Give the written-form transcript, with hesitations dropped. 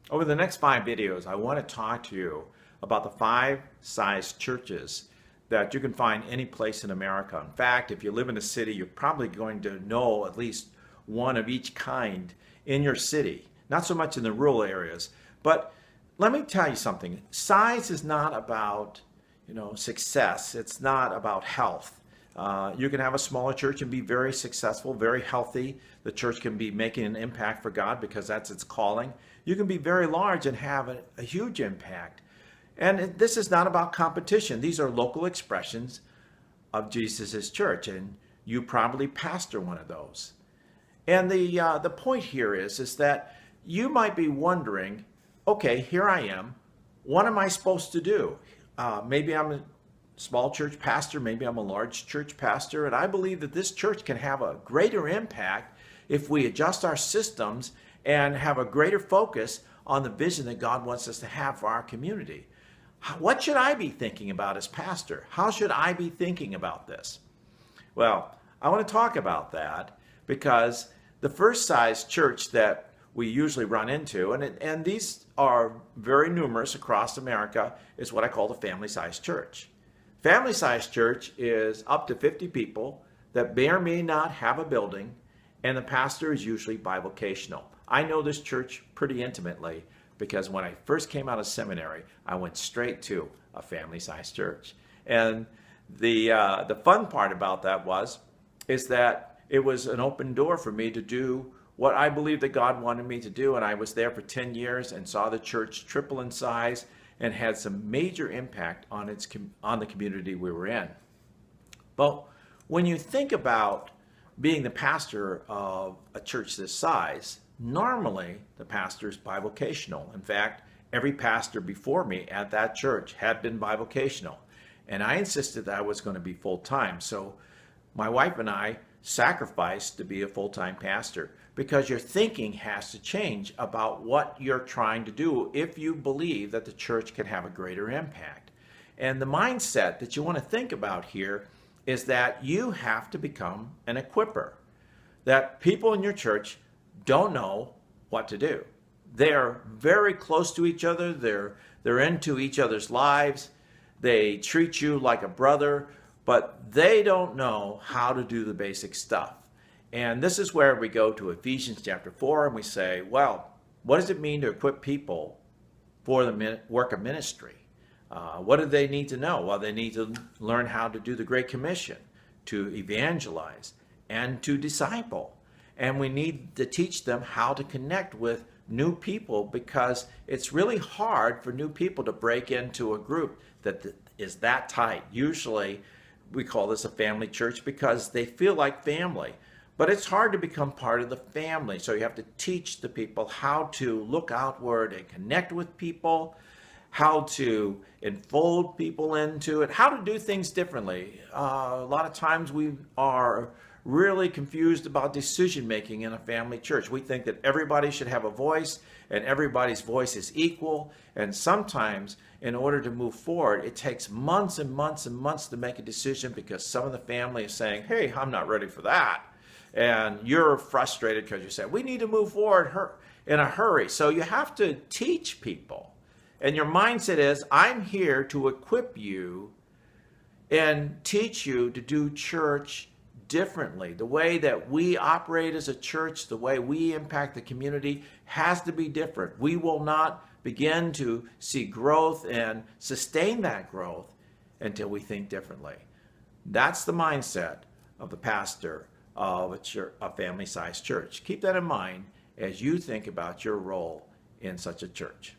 Over the next 5 videos, I want to talk to you about the 5 size churches that you can find any place in America. In fact, if you live in a city, you're probably going to know at least one of each kind in your city. Not so much in the rural areas, but let me tell you something. Size is not about, success. It's not about health. You can have a smaller church and be very successful, very healthy. The church can be making an impact for God because that's its calling. You can be very large and have a huge impact. And this is not about competition. These are local expressions of Jesus's church, and you probably pastor one of those. And the point here is that you might be wondering, okay, here I am. What am I supposed to do? Maybe I'm a small church pastor, maybe I'm a large church pastor, and I believe that this church can have a greater impact if we adjust our systems and have a greater focus on the vision that God wants us to have for our community. What should I be thinking about as pastor? How should I be thinking about this? Well, I want to talk about that because the first size church that we usually run into, and these are very numerous across America, is what I call the family-sized church. Family-sized church is up to 50 people that may or may not have a building, and the pastor is usually bivocational. I know this church pretty intimately because when I first came out of seminary, I went straight to a family-sized church. And the fun part about that is that it was an open door for me to do what I believed that God wanted me to do. And I was there for 10 years and saw the church triple in size and had some major impact on the community we were in. But when you think about being the pastor of a church this size, normally the pastor is bivocational. In fact, every pastor before me at that church had been bivocational. And I insisted that I was going to be full-time. So my wife and I sacrificed to be a full-time pastor because your thinking has to change about what you're trying to do if you believe that the church can have a greater impact. And the mindset that you want to think about here is that you have to become an equipper. That people in your church don't know what to do. They're very close to each other. They're into each other's lives. They treat you like a brother, but they don't know how to do the basic stuff. And this is where we go to Ephesians chapter 4 and we say, well, what does it mean to equip people for the work of ministry? What do they need to know? Well, they need to learn how to do the Great Commission, to evangelize, and to disciple. And we need to teach them how to connect with new people because it's really hard for new people to break into a group that is that tight. Usually we call this a family church because they feel like family. But it's hard to become part of the family. So you have to teach the people how to look outward and connect with people, how to enfold people into it, how to do things differently. A lot of times we are really confused about decision making in a family church. We think that everybody should have a voice and everybody's voice is equal. And sometimes in order to move forward, it takes months and months and months to make a decision because some of the family is saying, hey, I'm not ready for that. And you're frustrated because you said, we need to move forward in a hurry. So you have to teach people. And your mindset is, I'm here to equip you and teach you to do church differently. The way that we operate as a church, the way we impact the community has to be different. We will not begin to see growth and sustain that growth until we think differently. That's the mindset of the pastor of a family-sized church. Keep that in mind as you think about your role in such a church.